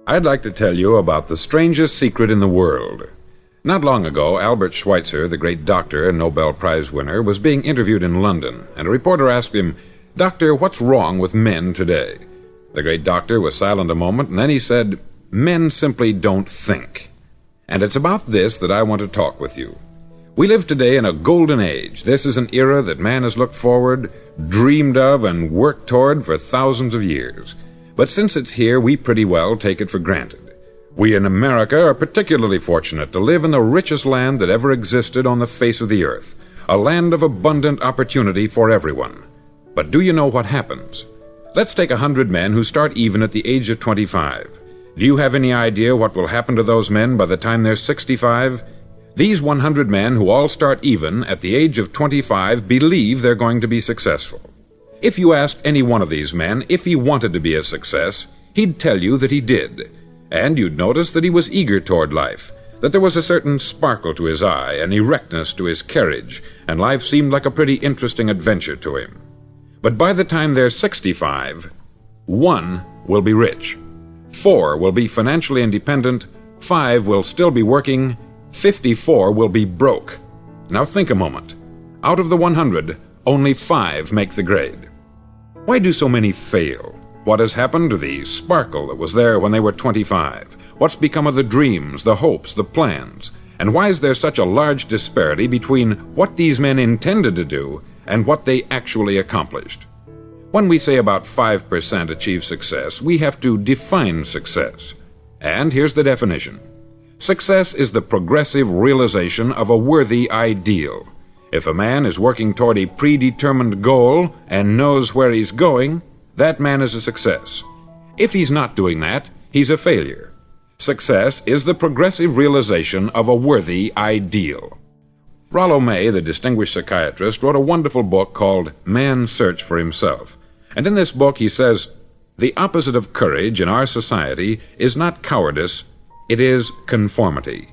I'd like to tell you about the strangest secret in the world. Not long ago, Albert Schweitzer, the great doctor and Nobel Prize winner, was being interviewed in London, and a reporter asked him, "Doctor, what's wrong with men today?" The great doctor was silent a moment, and then he said, "Men simply don't think." And it's about this that I want to talk with you. We live today in a golden age. This is an era that man has looked forward, dreamed of, and worked toward for thousands of years. But since it's here, we pretty well take it for granted. We in America are particularly fortunate to live in the richest land that ever existed on the face of the earth, a land of abundant opportunity for everyone. But do you know what happens? Let's take 100 men who start even at the age of 25. Do you have any idea what will happen to those men by the time they're 65? These 100 men who all start even at the age of 25 believe they're going to be successful. If you asked any one of these men if he wanted to be a success, he'd tell you that he did. And you'd notice that he was eager toward life, that there was a certain sparkle to his eye, an erectness to his carriage, and life seemed like a pretty interesting adventure to him. But by the time they're 65, 1 will be rich, 4 will be financially independent, 5 will still be working, 54 will be broke. Now think a moment. Out of the 100, only 5 make the grade. Why do so many fail? What has happened to the sparkle that was there when they were 25? What's become of the dreams, the hopes, the plans? And why is there such a large disparity between what these men intended to do and what they actually accomplished? When we say about 5% achieve success, we have to define success. And here's the definition. Success is the progressive realization of a worthy ideal. If a man is working toward a predetermined goal and knows where he's going, that man is a success. If he's not doing that, he's a failure. Success is the progressive realization of a worthy ideal. Rollo May, the distinguished psychiatrist, wrote a wonderful book called Man's Search for Himself. And in this book he says, "The opposite of courage in our society is not cowardice, it is conformity."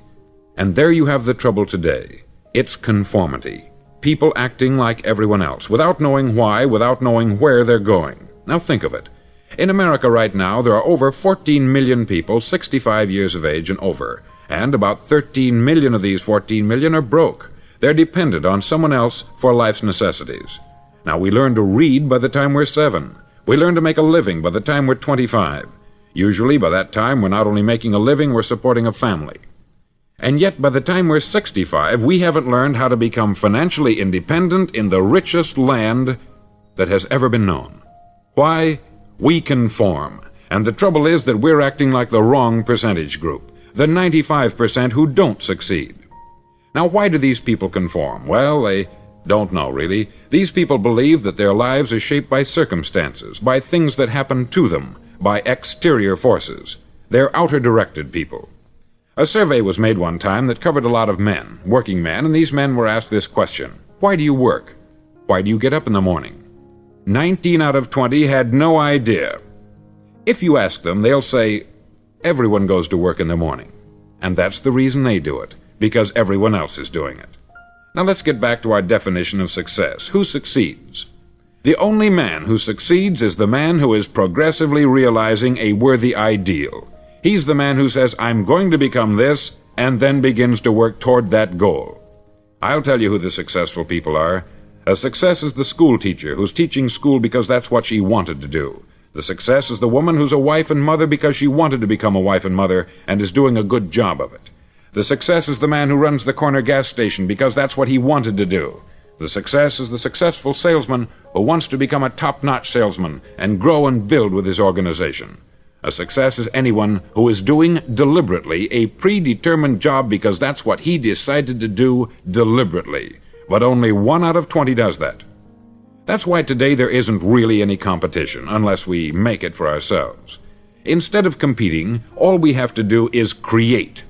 And there you have the trouble today. It's conformity. People acting like everyone else, without knowing why, without knowing where they're going. Now think of it. In America right now, there are over 14 million people 65 years of age and over, and about 13 million of these 14 million are broke. They're dependent on someone else for life's necessities. Now, we learn to read by the time we're 7. We learn to make a living by the time we're 25. Usually, by that time, we're not only making a living, we're supporting a family. And yet, by the time we're 65, we haven't learned how to become financially independent in the richest land that has ever been known. Why? We conform. And the trouble is that we're acting like the wrong percentage group, the 95% who don't succeed. Now, why do these people conform? Well, they don't know, really. These people believe that their lives are shaped by circumstances, by things that happen to them, by exterior forces. They're outer-directed people. A survey was made one time that covered a lot of men, working men, and these men were asked this question: why do you work? Why do you get up in the morning? 19 out of 20 had no idea. If you ask them, they'll say, everyone goes to work in the morning. And that's the reason they do it, because everyone else is doing it. Now let's get back to our definition of success. Who succeeds? The only man who succeeds is the man who is progressively realizing a worthy ideal. He's the man who says, I'm going to become this, and then begins to work toward that goal. I'll tell you who the successful people are. A success is the school teacher who's teaching school because that's what she wanted to do. The success is the woman who's a wife and mother because she wanted to become a wife and mother and is doing a good job of it. The success is the man who runs the corner gas station because that's what he wanted to do. The success is the successful salesman who wants to become a top-notch salesman and grow and build with his organization. A success is anyone who is doing deliberately a predetermined job because that's what he decided to do deliberately. But only 1 out of 20 does that. That's why today there isn't really any competition, unless we make it for ourselves. Instead of competing, all we have to do is create.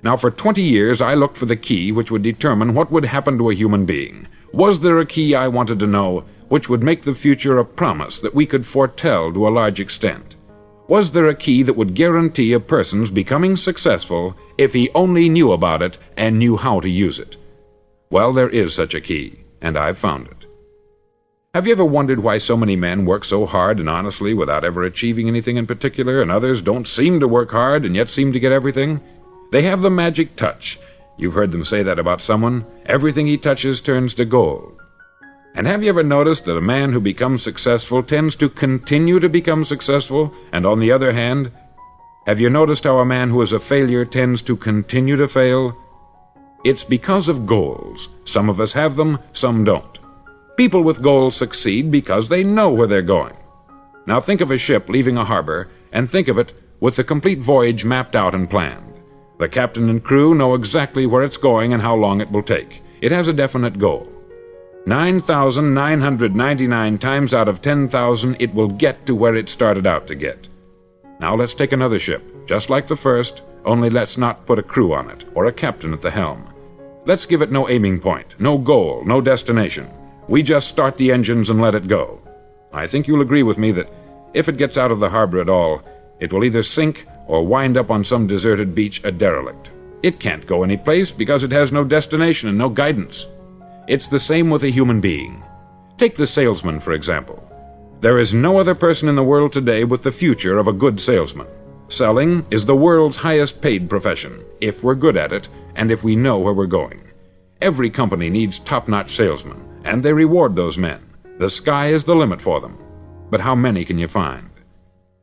Now, for 20 years, I looked for the key which would determine what would happen to a human being. Was there a key, I wanted to know, which would make the future a promise that we could foretell to a large extent? Was there a key that would guarantee a person's becoming successful if he only knew about it and knew how to use it? Well, there is such a key, and I've found it. Have you ever wondered why so many men work so hard and honestly without ever achieving anything in particular, and others don't seem to work hard and yet seem to get everything? They have the magic touch. You've heard them say that about someone. Everything he touches turns to gold. And have you ever noticed that a man who becomes successful tends to continue to become successful, and on the other hand, have you noticed how a man who is a failure tends to continue to fail? It's because of goals. Some of us have them, some don't. People with goals succeed because they know where they're going. Now think of a ship leaving a harbor, and think of it with the complete voyage mapped out and planned. The captain and crew know exactly where it's going and how long it will take. It has a definite goal. 9,999 times out of 10,000 it will get to where it started out to get. Now let's take another ship, just like the first, only let's not put a crew on it, or a captain at the helm. Let's give it no aiming point, no goal, no destination. We just start the engines and let it go. I think you'll agree with me that if it gets out of the harbor at all, it will either sink or wind up on some deserted beach a derelict. It can't go any place because it has no destination and no guidance. It's the same with a human being. Take the salesman, for example. There is no other person in the world today with the future of a good salesman. Selling is the world's highest paid profession, if we're good at it and if we know where we're going. Every company needs top-notch salesmen, and they reward those men. The sky is the limit for them. But how many can you find?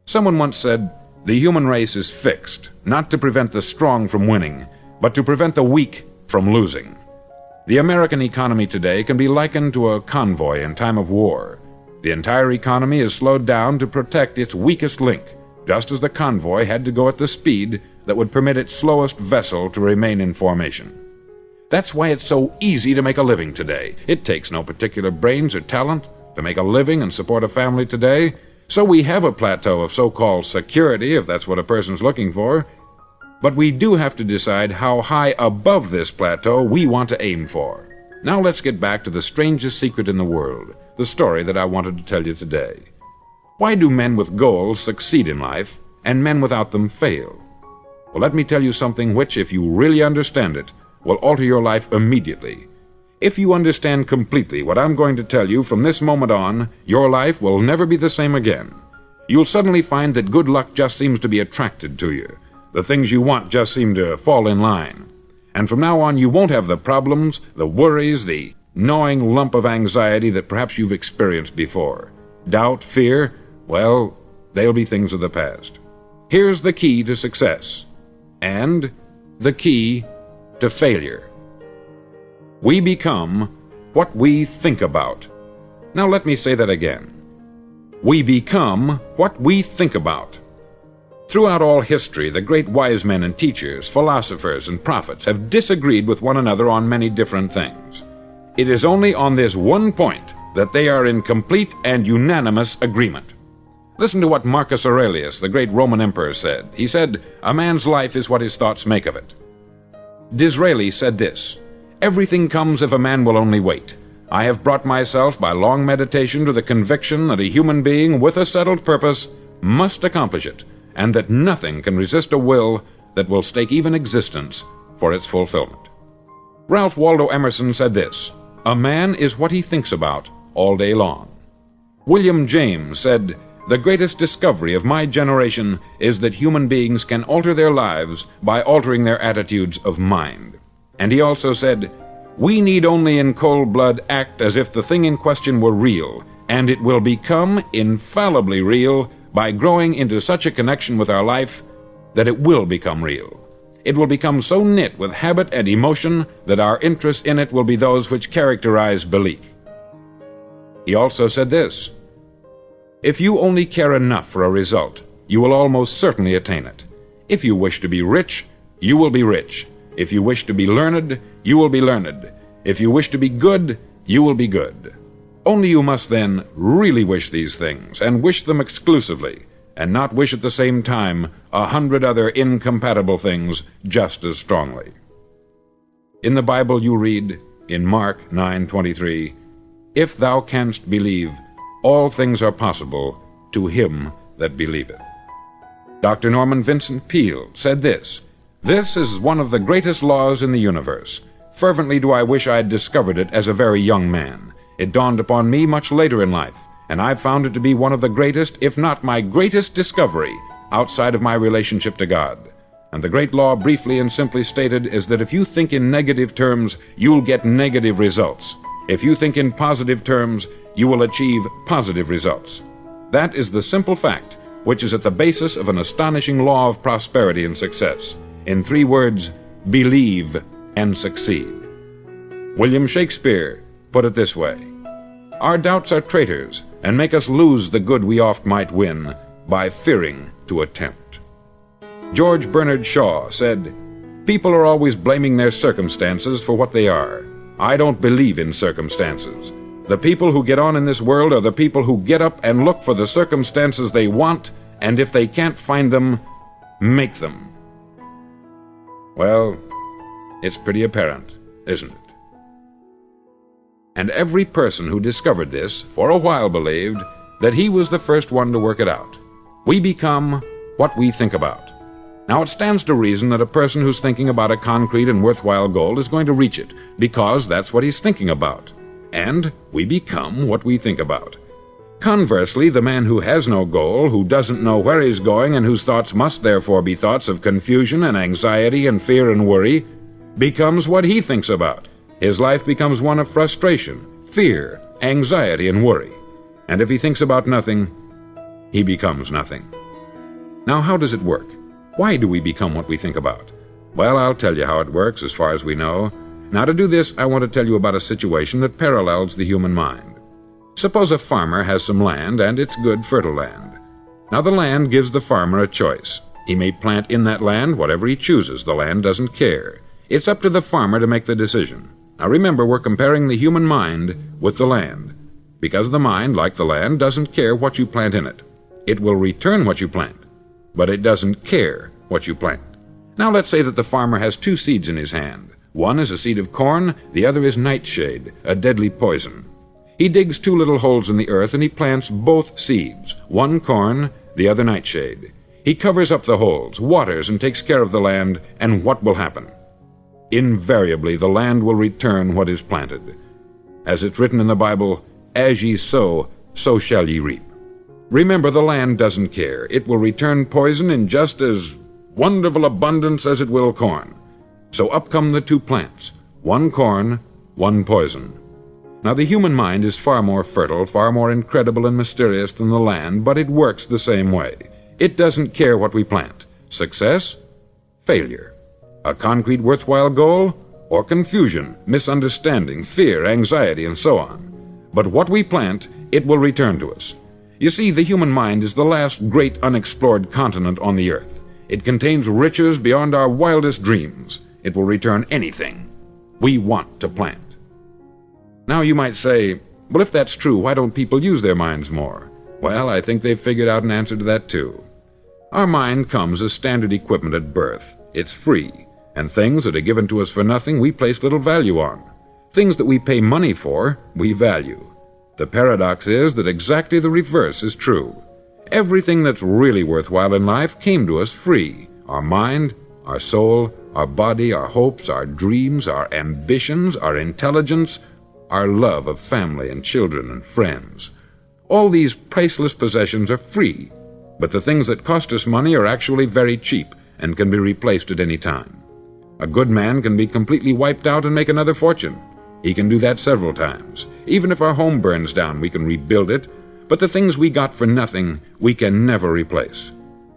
Someone once said, "The human race is fixed, not to prevent the strong from winning, but to prevent the weak from losing." The American economy today can be likened to a convoy in time of war. The entire economy is slowed down to protect its weakest link, just as the convoy had to go at the speed that would permit its slowest vessel to remain in formation. That's why it's so easy to make a living today. It takes no particular brains or talent to make a living and support a family today. So we have a plateau of so-called security, if that's what a person's looking for. But we do have to decide how high above this plateau we want to aim for. Now let's get back to the strangest secret in the world, the story that I wanted to tell you today. Why do men with goals succeed in life, and men without them fail? Well, let me tell you something which, if you really understand it, will alter your life immediately. If you understand completely what I'm going to tell you from this moment on, your life will never be the same again. You'll suddenly find that good luck just seems to be attracted to you. The things you want just seem to fall in line. And from now on, you won't have the problems, the worries, the gnawing lump of anxiety that perhaps you've experienced before. Doubt, fear, well, they'll be things of the past. Here's the key to success, and the key to failure. We become what we think about. Now let me say that again. We become what we think about. Throughout all history, the great wise men and teachers, philosophers and prophets have disagreed with one another on many different things. It is only on this one point that they are in complete and unanimous agreement. Listen to what Marcus Aurelius, the great Roman emperor, said. He said, "A man's life is what his thoughts make of it." Disraeli said this, "Everything comes if a man will only wait. I have brought myself by long meditation to the conviction that a human being with a settled purpose must accomplish it, and that nothing can resist a will that will stake even existence for its fulfillment." Ralph Waldo Emerson said this, "A man is what he thinks about all day long." William James said, "The greatest discovery of my generation is that human beings can alter their lives by altering their attitudes of mind." And he also said, "We need only in cold blood act as if the thing in question were real, and it will become infallibly real by growing into such a connection with our life that it will become real. It will become so knit with habit and emotion that our interest in it will be those which characterize belief." He also said this, "If you only care enough for a result, you will almost certainly attain it. If you wish to be rich, you will be rich. If you wish to be learned, you will be learned. If you wish to be good, you will be good. Only you must then really wish these things, and wish them exclusively, and not wish at the same time 100 other incompatible things just as strongly." In the Bible you read, in Mark 9:23, "If thou canst believe, all things are possible to him that believeth." Dr. Norman Vincent Peale said this, "This is one of the greatest laws in the universe. Fervently do I wish I had discovered it as a very young man. It dawned upon me much later in life, and I've found it to be one of the greatest, if not my greatest discovery, outside of my relationship to God. And the great law, briefly and simply stated, is that if you think in negative terms, you'll get negative results. If you think in positive terms, you will achieve positive results. That is the simple fact which is at the basis of an astonishing law of prosperity and success. In 3 words, believe and succeed. William Shakespeare put it this way: "Our doubts are traitors, and make us lose the good we oft might win, by fearing to attempt." George Bernard Shaw said, "People are always blaming their circumstances for what they are. I don't believe in circumstances. The people who get on in this world are the people who get up and look for the circumstances they want, and if they can't find them, make them." Well, it's pretty apparent, isn't it? And every person who discovered this for a while believed that he was the first one to work it out. We become what we think about. Now, it stands to reason that a person who's thinking about a concrete and worthwhile goal is going to reach it, because that's what he's thinking about. And we become what we think about. Conversely, the man who has no goal, who doesn't know where he's going, and whose thoughts must therefore be thoughts of confusion and anxiety and fear and worry, becomes what he thinks about. His life becomes one of frustration, fear, anxiety, and worry. And if he thinks about nothing, he becomes nothing. Now, how does it work? Why do we become what we think about? Well, I'll tell you how it works as far as we know. Now, to do this, I want to tell you about a situation that parallels the human mind. Suppose a farmer has some land, and it's good, fertile land. Now, the land gives the farmer a choice. He may plant in that land whatever he chooses. The land doesn't care. It's up to the farmer to make the decision. Now, remember, we're comparing the human mind with the land, because the mind, like the land, doesn't care what you plant in it. It will return what you plant, but it doesn't care what you plant. Now, let's say that the farmer has 2 seeds in his hand. One is a seed of corn, the other is nightshade, a deadly poison. He digs 2 little holes in the earth, and he plants both seeds, one corn, the other nightshade. He covers up the holes, waters, and takes care of the land, and what will happen? Invariably, the land will return what is planted. As it's written in the Bible, "As ye sow, so shall ye reap." Remember, the land doesn't care. It will return poison in just as wonderful abundance as it will corn. So up come the 2 plants, one corn, one poison. Now, the human mind is far more fertile, far more incredible and mysterious than the land, but it works the same way. It doesn't care what we plant. Success, failure. A concrete worthwhile goal, or confusion, misunderstanding, fear, anxiety, and so on. But what we plant, it will return to us. You see, the human mind is the last great unexplored continent on the earth. It contains riches beyond our wildest dreams. It will return anything we want to plant. Now, you might say, well, if that's true, why don't people use their minds more? Well, I think they've figured out an answer to that, too. Our mind comes as standard equipment at birth. It's free, and things that are given to us for nothing we place little value on. Things that we pay money for, we value. The paradox is that exactly the reverse is true. Everything that's really worthwhile in life came to us free. Our mind, our soul, our body, our hopes, our dreams, our ambitions, our intelligence, our love of family and children and friends. All these priceless possessions are free, but the things that cost us money are actually very cheap and can be replaced at any time. A good man can be completely wiped out and make another fortune. He can do that several times. Even if our home burns down, we can rebuild it, but the things we got for nothing, we can never replace.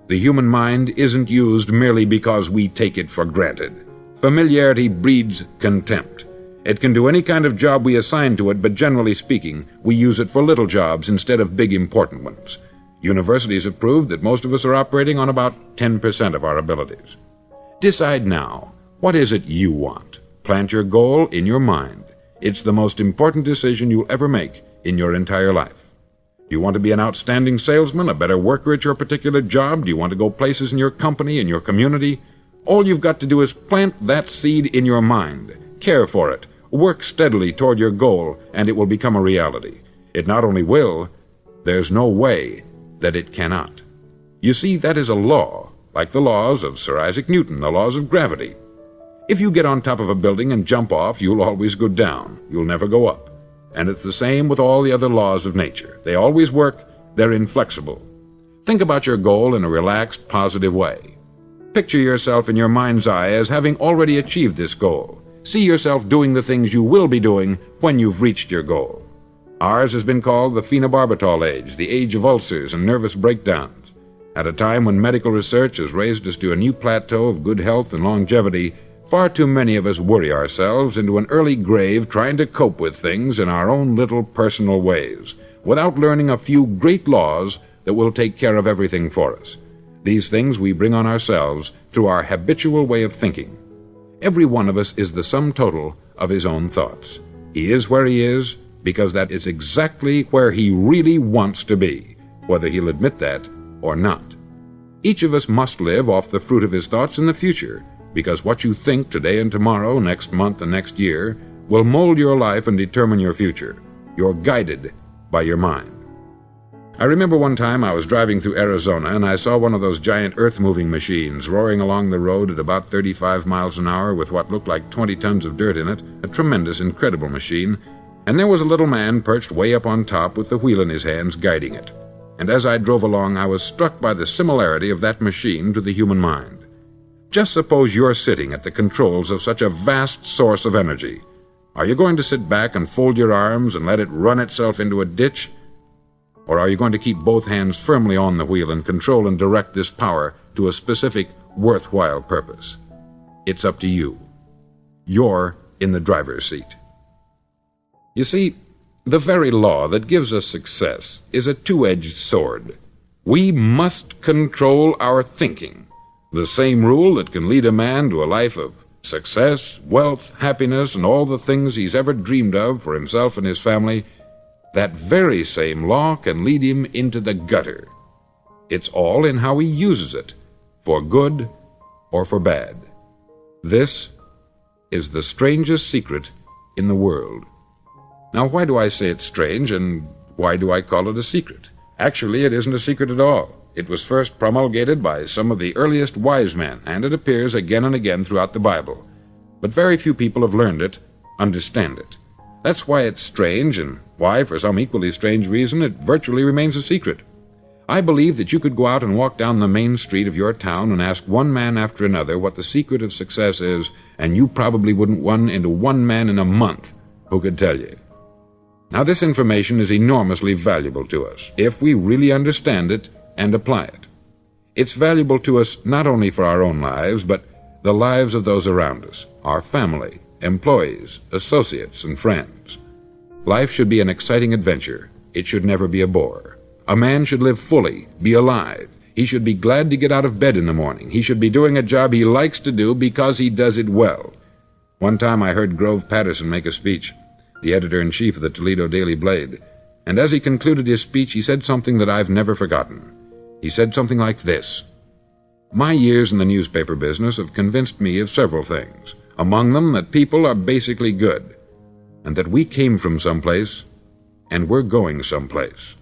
The human mind isn't used merely because we take it for granted. Familiarity breeds contempt. It can do any kind of job we assign to it, but generally speaking, we use it for little jobs instead of big important ones. Universities have proved that most of us are operating on about 10% of our abilities. Decide now, what is it you want? Plant your goal in your mind. It's the most important decision you'll ever make in your entire life. Do you want to be an outstanding salesman, a better worker at your particular job? Do you want to go places in your company, in your community? All you've got to do is plant that seed in your mind. Care for it. Work steadily toward your goal, and it will become a reality. It not only will, there's no way that it cannot. You see, that is a law, like the laws of Sir Isaac Newton, the laws of gravity. If you get on top of a building and jump off, you'll always go down. You'll never go up. And it's the same with all the other laws of nature. They always work, they're inflexible. Think about your goal in a relaxed, positive way. Picture yourself in your mind's eye as having already achieved this goal. See yourself doing the things you will be doing when you've reached your goal. Ours has been called the phenobarbital age, the age of ulcers and nervous breakdowns. At a time when medical research has raised us to a new plateau of good health and longevity, far too many of us worry ourselves into an early grave trying to cope with things in our own little personal ways, without learning a few great laws that will take care of everything for us. These things we bring on ourselves through our habitual way of thinking. Every one of us is the sum total of his own thoughts. He is where he is because that is exactly where he really wants to be, whether he'll admit that or not. Each of us must live off the fruit of his thoughts in the future, because what you think today and tomorrow, next month and next year, will mold your life and determine your future. You're guided by your mind. I remember one time I was driving through Arizona and I saw one of those giant earth-moving machines roaring along the road at about 35 miles an hour with what looked like 20 tons of dirt in it, a tremendous, incredible machine, and there was a little man perched way up on top with the wheel in his hands guiding it. And as I drove along, I was struck by the similarity of that machine to the human mind. Just suppose you're sitting at the controls of such a vast source of energy. Are you going to sit back and fold your arms and let it run itself into a ditch? Or are you going to keep both hands firmly on the wheel and control and direct this power to a specific, worthwhile purpose? It's up to you. You're in the driver's seat. You see, the very law that gives us success is a two-edged sword. We must control our thinking. The same rule that can lead a man to a life of success, wealth, happiness, and all the things he's ever dreamed of for himself and his family, that very same law can lead him into the gutter. It's all in how he uses it, for good or for bad. This is the strangest secret in the world. Now, why do I say it's strange, and why do I call it a secret? Actually, it isn't a secret at all. It was first promulgated by some of the earliest wise men, and it appears again and again throughout the Bible. But very few people have learned it, understand it. That's why it's strange, and why, for some equally strange reason, it virtually remains a secret. I believe that you could go out and walk down the main street of your town and ask one man after another what the secret of success is, and you probably wouldn't run into one man in a month who could tell you. Now, this information is enormously valuable to us, if we really understand it and apply it. It's valuable to us not only for our own lives, but the lives of those around us, our family, employees, associates, and friends. Life should be an exciting adventure. It should never be a bore. A man should live fully, be alive. He should be glad to get out of bed in the morning. He should be doing a job he likes to do because he does it well. One time I heard Grove Patterson make a speech, the editor-in-chief of the Toledo Daily Blade, and as he concluded his speech, he said something that I've never forgotten. He said something like this: "My years in the newspaper business have convinced me of several things, among them that people are basically good, and that we came from someplace, and we're going someplace.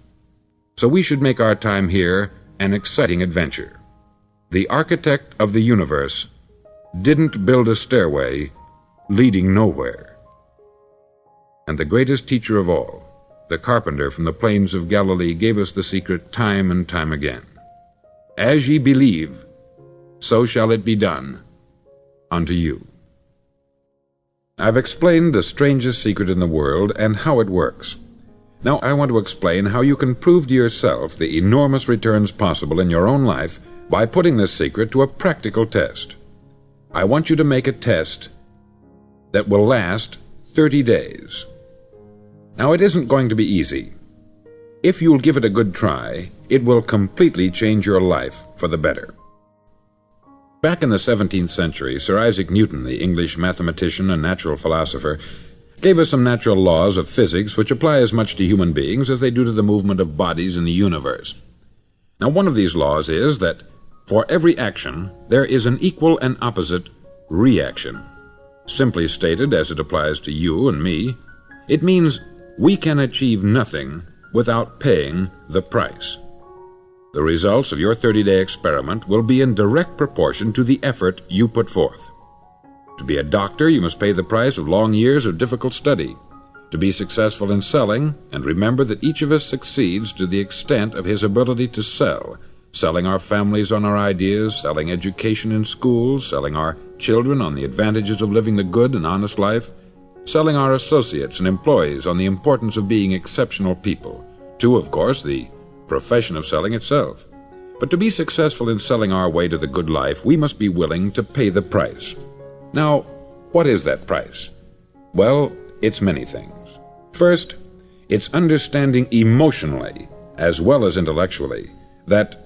So we should make our time here an exciting adventure. The architect of the universe didn't build a stairway leading nowhere." And the greatest teacher of all, the carpenter from the plains of Galilee, gave us the secret time and time again. "As ye believe, so shall it be done unto you." I've explained the strangest secret in the world and how it works. Now I want to explain how you can prove to yourself the enormous returns possible in your own life by putting this secret to a practical test. I want you to make a test that will last 30 days. Now, it isn't going to be easy. If you'll give it a good try, it will completely change your life for the better. Back in the 17th century, Sir Isaac Newton, the English mathematician and natural philosopher, gave us some natural laws of physics which apply as much to human beings as they do to the movement of bodies in the universe. Now, one of these laws is that for every action, there is an equal and opposite reaction. Simply stated, as it applies to you and me, it means we can achieve nothing without paying the price. The results of your 30-day experiment will be in direct proportion to the effort you put forth. To be a doctor, you must pay the price of long years of difficult study. To be successful in selling, and remember that each of us succeeds to the extent of his ability to sell, selling our families on our ideas, selling education in schools, selling our children on the advantages of living the good and honest life, selling our associates and employees on the importance of being exceptional people, to, of course, the profession of selling itself. But to be successful in selling our way to the good life, we must be willing to pay the price. Now, what is that price? Well, it's many things. First, it's understanding emotionally, as well as intellectually, that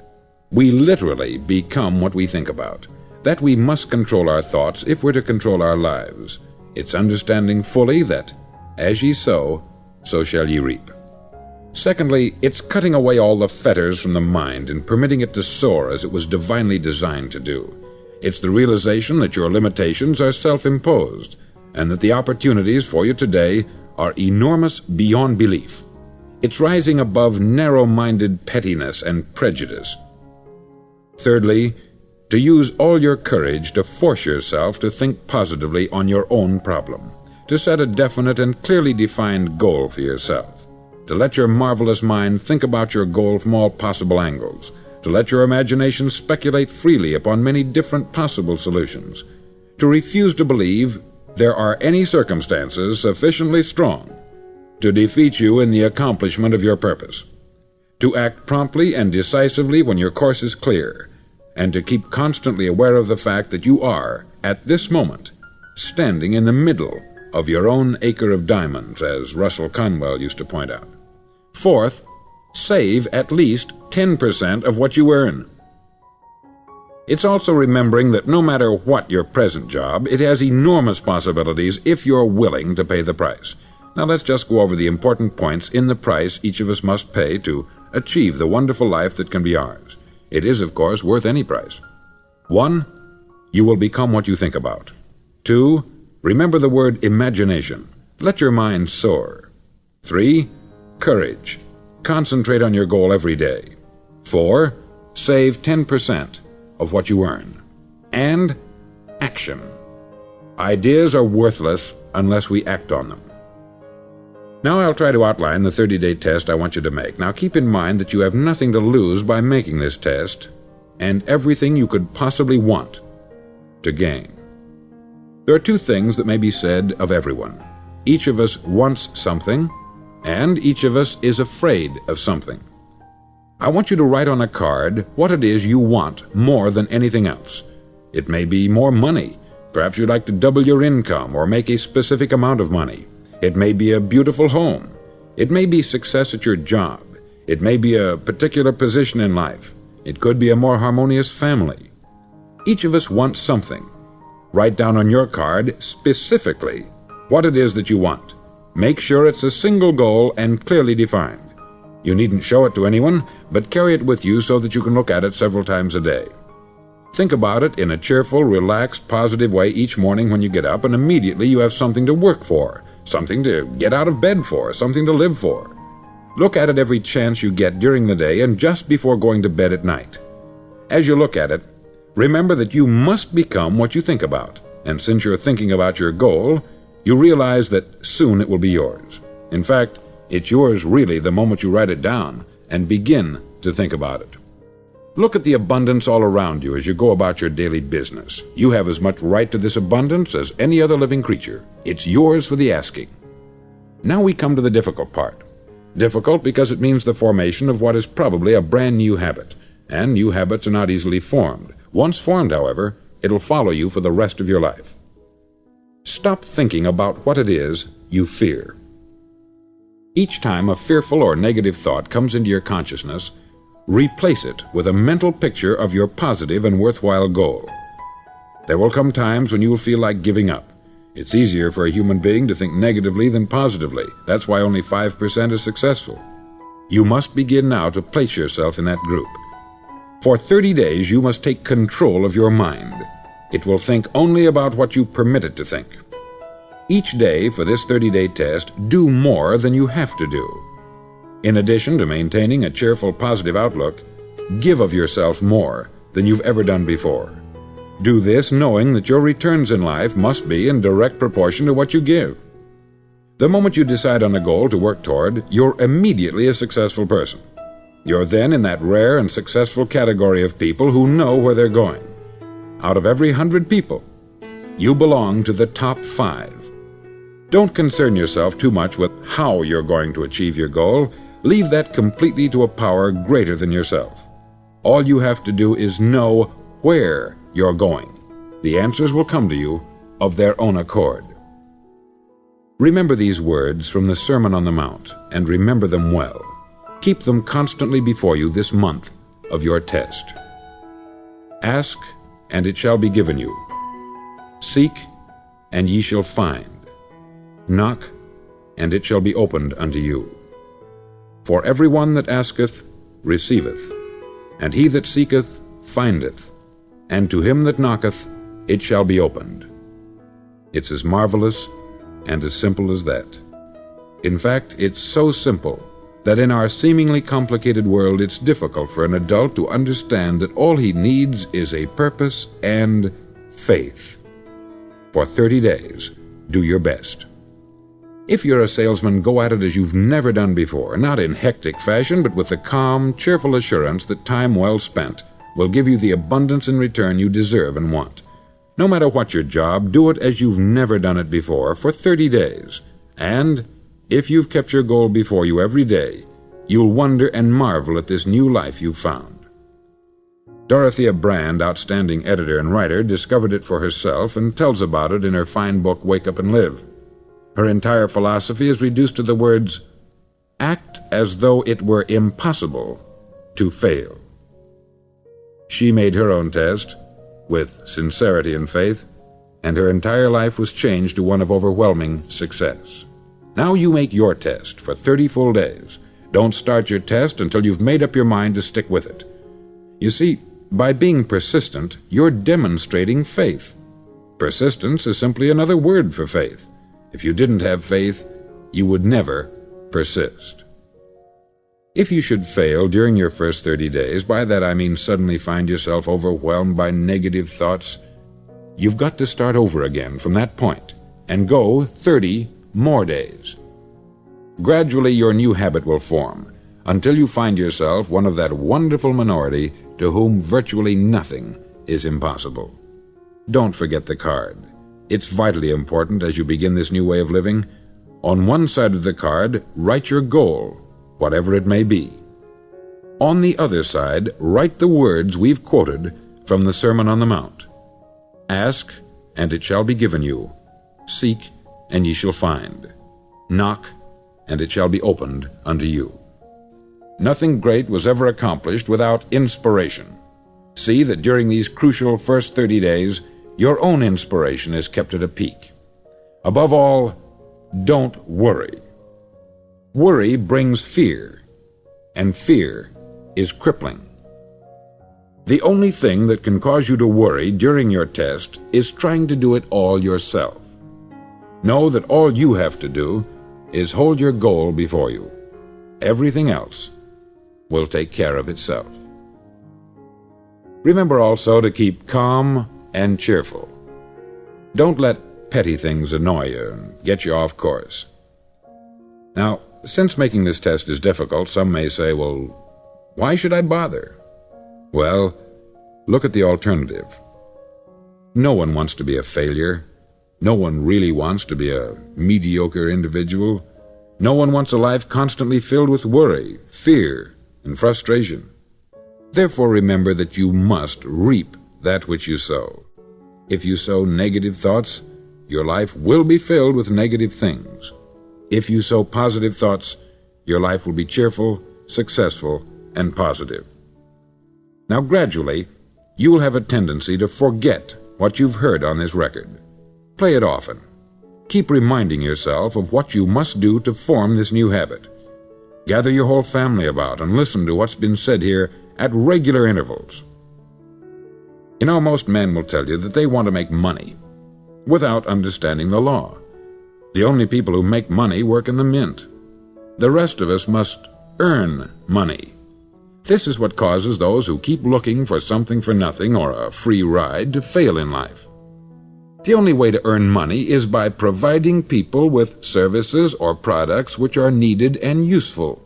we literally become what we think about, that we must control our thoughts if we're to control our lives. It's understanding fully that, as ye sow, so shall ye reap. Secondly, it's cutting away all the fetters from the mind and permitting it to soar as it was divinely designed to do. It's the realization that your limitations are self-imposed, and that the opportunities for you today are enormous beyond belief. It's rising above narrow-minded pettiness and prejudice. Thirdly, to use all your courage to force yourself to think positively on your own problem, to set a definite and clearly defined goal for yourself, to let your marvelous mind think about your goal from all possible angles, to let your imagination speculate freely upon many different possible solutions, to refuse to believe there are any circumstances sufficiently strong to defeat you in the accomplishment of your purpose, to act promptly and decisively when your course is clear, and to keep constantly aware of the fact that you are, at this moment, standing in the middle of your own acre of diamonds, as Russell Conwell used to point out. Fourth, save at least 10% of what you earn. It's also remembering that no matter what your present job, it has enormous possibilities if you're willing to pay the price. Now let's just go over the important points in the price each of us must pay to achieve the wonderful life that can be ours. It is, of course, worth any price. 1. You will become what you think about. 2. Remember the word imagination. Let your mind soar. 3. Courage. Concentrate on your goal every day. 4. Save 10% of what you earn. And action. Ideas are worthless unless we act on them. Now I'll try to outline the 30-day test I want you to make. Now keep in mind that you have nothing to lose by making this test, and everything you could possibly want to gain. There are two things that may be said of everyone. Each of us wants something, and each of us is afraid of something. I want you to write on a card what it is you want more than anything else. It may be more money. Perhaps you'd like to double your income or make a specific amount of money. It may be a beautiful home. It may be success at your job. It may be a particular position in life. It could be a more harmonious family. Each of us wants something. Write down on your card specifically what it is that you want. Make sure it's a single goal and clearly defined. You needn't show it to anyone, but carry it with you so that you can look at it several times a day. Think about it in a cheerful, relaxed, positive way each morning when you get up, and immediately you have something to work for, something to get out of bed for, something to live for. Look at it every chance you get during the day and just before going to bed at night. As you look at it, remember that you must become what you think about, and since you're thinking about your goal, you realize that soon it will be yours. In fact, it's yours really the moment you write it down and begin to think about it. Look at the abundance all around you as you go about your daily business. You have as much right to this abundance as any other living creature. It's yours for the asking. Now we come to the difficult part. Difficult because it means the formation of what is probably a brand new habit, and new habits are not easily formed. Once formed, however, it'll follow you for the rest of your life. Stop thinking about what it is you fear. Each time a fearful or negative thought comes into your consciousness, replace it with a mental picture of your positive and worthwhile goal. There will come times when you will feel like giving up. It's easier for a human being to think negatively than positively. That's why only 5% is successful. You must begin now to place yourself in that group. For 30 days, you must take control of your mind. It will think only about what you permit it to think. Each day for this 30-day test, do more than you have to do. In addition to maintaining a cheerful, positive outlook, give of yourself more than you've ever done before. Do this knowing that your returns in life must be in direct proportion to what you give. The moment you decide on a goal to work toward, you're immediately a successful person. You're then in that rare and successful category of people who know where they're going. Out of every 100 people, you belong to the top 5. Don't concern yourself too much with how you're going to achieve your goal. Leave that completely to a power greater than yourself. All you have to do is know where you're going. The answers will come to you of their own accord. Remember these words from the Sermon on the Mount, and remember them well. Keep them constantly before you this month of your test. Ask, and it shall be given you. Seek, and ye shall find. Knock, and it shall be opened unto you. For every one that asketh receiveth, and he that seeketh findeth, and to him that knocketh it shall be opened. It's as marvelous and as simple as that. In fact, it's so simple that in our seemingly complicated world it's difficult for an adult to understand that all he needs is a purpose and faith. For 30 days, do your best. If you're a salesman, go at it as you've never done before, not in hectic fashion, but with the calm, cheerful assurance that time well spent will give you the abundance in return you deserve and want. No matter what your job, do it as you've never done it before for 30 days. And if you've kept your goal before you every day, you'll wonder and marvel at this new life you've found. Dorothea Brand, outstanding editor and writer, discovered it for herself and tells about it in her fine book, Wake Up and Live. Her entire philosophy is reduced to the words, act as though it were impossible to fail. She made her own test with sincerity and faith, and her entire life was changed to one of overwhelming success. Now you make your test for 30 full days. Don't start your test until you've made up your mind to stick with it. You see, by being persistent, you're demonstrating faith. Persistence is simply another word for faith. If you didn't have faith, you would never persist. If you should fail during your first 30 days, by that I mean suddenly find yourself overwhelmed by negative thoughts, you've got to start over again from that point and go 30 more days. Gradually your new habit will form until you find yourself one of that wonderful minority to whom virtually nothing is impossible. Don't forget the card. It's vitally important as you begin this new way of living. On one side of the card, write your goal, whatever it may be. On the other side, write the words we've quoted from the Sermon on the Mount. Ask, and it shall be given you. Seek, and ye shall find. Knock, and it shall be opened unto you. Nothing great was ever accomplished without inspiration. See that during these crucial first 30 days, your own inspiration is kept at a peak. Above all, don't worry. Worry brings fear, and fear is crippling. The only thing that can cause you to worry during your test is trying to do it all yourself. Know that all you have to do is hold your goal before you. Everything else will take care of itself. Remember also to keep calm and cheerful. Don't let petty things annoy you and get you off course. Now, since making this test is difficult, some may say, well, why should I bother? Well, look at the alternative. No one wants to be a failure. No one really wants to be a mediocre individual. No one wants a life constantly filled with worry, fear, and frustration. Therefore, remember that you must reap that which you sow. If you sow negative thoughts, your life will be filled with negative things. If you sow positive thoughts, your life will be cheerful, successful, and positive. Now, gradually, you will have a tendency to forget what you've heard on this record. Play it often. Keep reminding yourself of what you must do to form this new habit. Gather your whole family about and listen to what's been said here at regular intervals. You know, most men will tell you that they want to make money without understanding the law. The only people who make money work in the mint. The rest of us must earn money. This is what causes those who keep looking for something for nothing or a free ride to fail in life. The only way to earn money is by providing people with services or products which are needed and useful.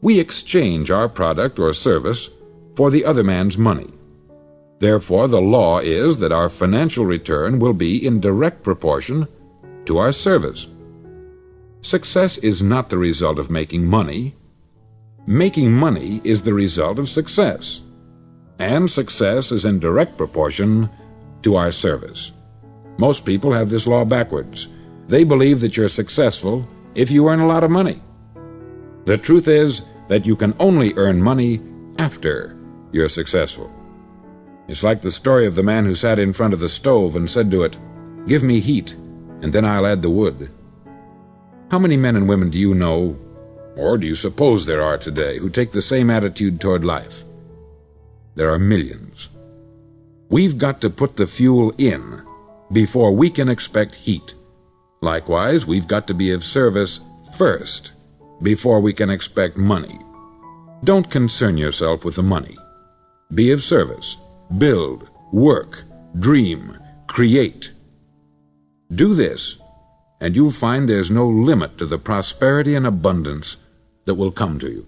We exchange our product or service for the other man's money. Therefore, the law is that our financial return will be in direct proportion to our service. Success is not the result of making money. Making money is the result of success, and success is in direct proportion to our service. Most people have this law backwards. They believe that you're successful if you earn a lot of money. The truth is that you can only earn money after you're successful. It's like the story of the man who sat in front of the stove and said to it, "Give me heat, and then I'll add the wood." How many men and women do you know, or do you suppose there are today, who take the same attitude toward life? There are millions. We've got to put the fuel in before we can expect heat. Likewise, we've got to be of service first before we can expect money. Don't concern yourself with the money. Be of service. Build, work, dream, create. Do this, and you'll find there's no limit to the prosperity and abundance that will come to you.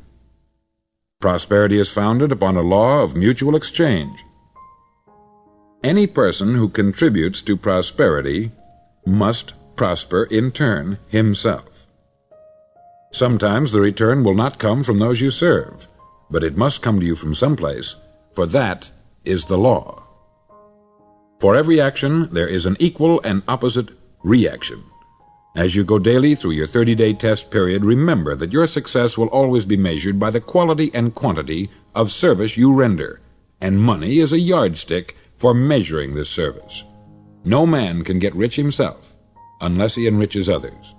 Prosperity is founded upon a law of mutual exchange. Any person who contributes to prosperity must prosper in turn himself. Sometimes the return will not come from those you serve, but it must come to you from someplace, for that is the law. For every action, there is an equal and opposite reaction. As you go daily through your 30-day test period, remember that your success will always be measured by the quality and quantity of service you render, and money is a yardstick for measuring this service. No man can get rich himself unless he enriches others.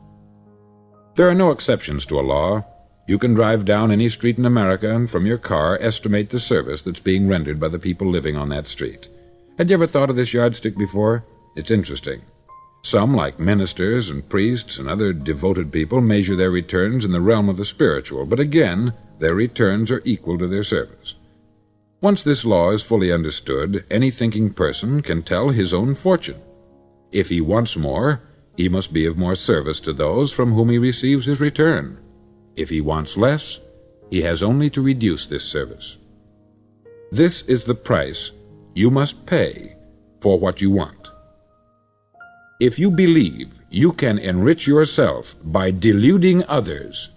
There are no exceptions to a law. You can drive down any street in America and from your car estimate the service that's being rendered by the people living on that street. Had you ever thought of this yardstick before? It's interesting. Some, like ministers and priests and other devoted people, measure their returns in the realm of the spiritual, but again, their returns are equal to their service. Once this law is fully understood, any thinking person can tell his own fortune. If he wants more, he must be of more service to those from whom he receives his return. If he wants less, he has only to reduce this service. This is the price you must pay for what you want. If you believe you can enrich yourself by deluding others,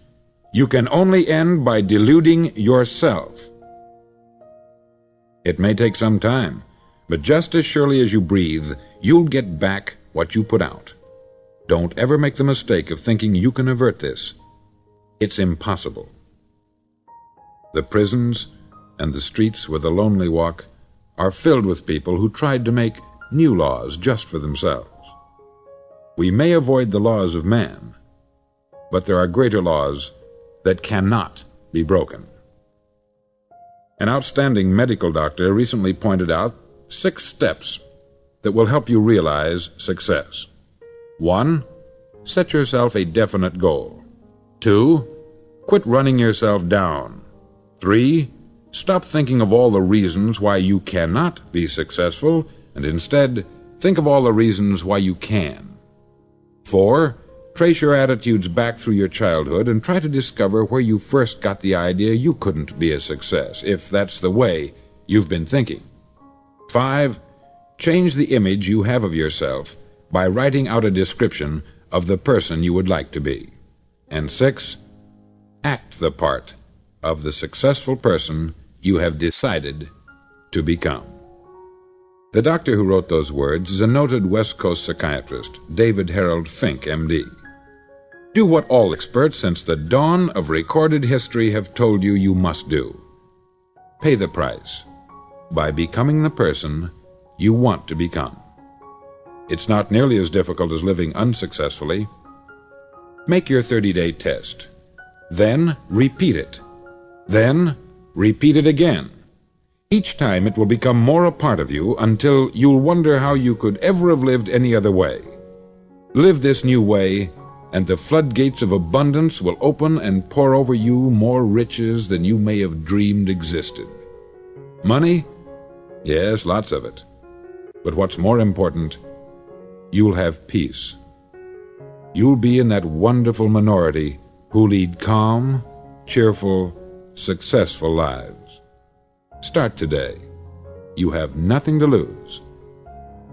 you can only end by deluding yourself. It may take some time, but just as surely as you breathe, you'll get back what you put out. Don't ever make the mistake of thinking you can avert this. It's impossible. The prisons and the streets where the lonely walk are filled with people who tried to make new laws just for themselves. We may avoid the laws of man, but there are greater laws that cannot be broken. An outstanding medical doctor recently pointed out 6 steps that will help you realize success. 1. Set yourself a definite goal. 2. Quit running yourself down. 3. Stop thinking of all the reasons why you cannot be successful, and instead think of all the reasons why you can. 4. Trace your attitudes back through your childhood and try to discover where you first got the idea you couldn't be a success, if that's the way you've been thinking. 5. Change the image you have of yourself by writing out a description of the person you would like to be. And 6. Act the part of the successful person you have decided to become. The doctor who wrote those words is a noted West Coast psychiatrist, David Harold Fink, M.D. Do what all experts since the dawn of recorded history have told you you must do. Pay the price by becoming the person you want to become. It's not nearly as difficult as living unsuccessfully. Make your 30-day test. Then repeat it. Then repeat it again. Each time it will become more a part of you until you'll wonder how you could ever have lived any other way. Live this new way, and the floodgates of abundance will open and pour over you more riches than you may have dreamed existed. Money? Yes, lots of it. But what's more important, you'll have peace. You'll be in that wonderful minority who lead calm, cheerful, successful lives. Start today. You have nothing to lose,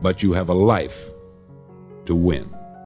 but you have a life to win.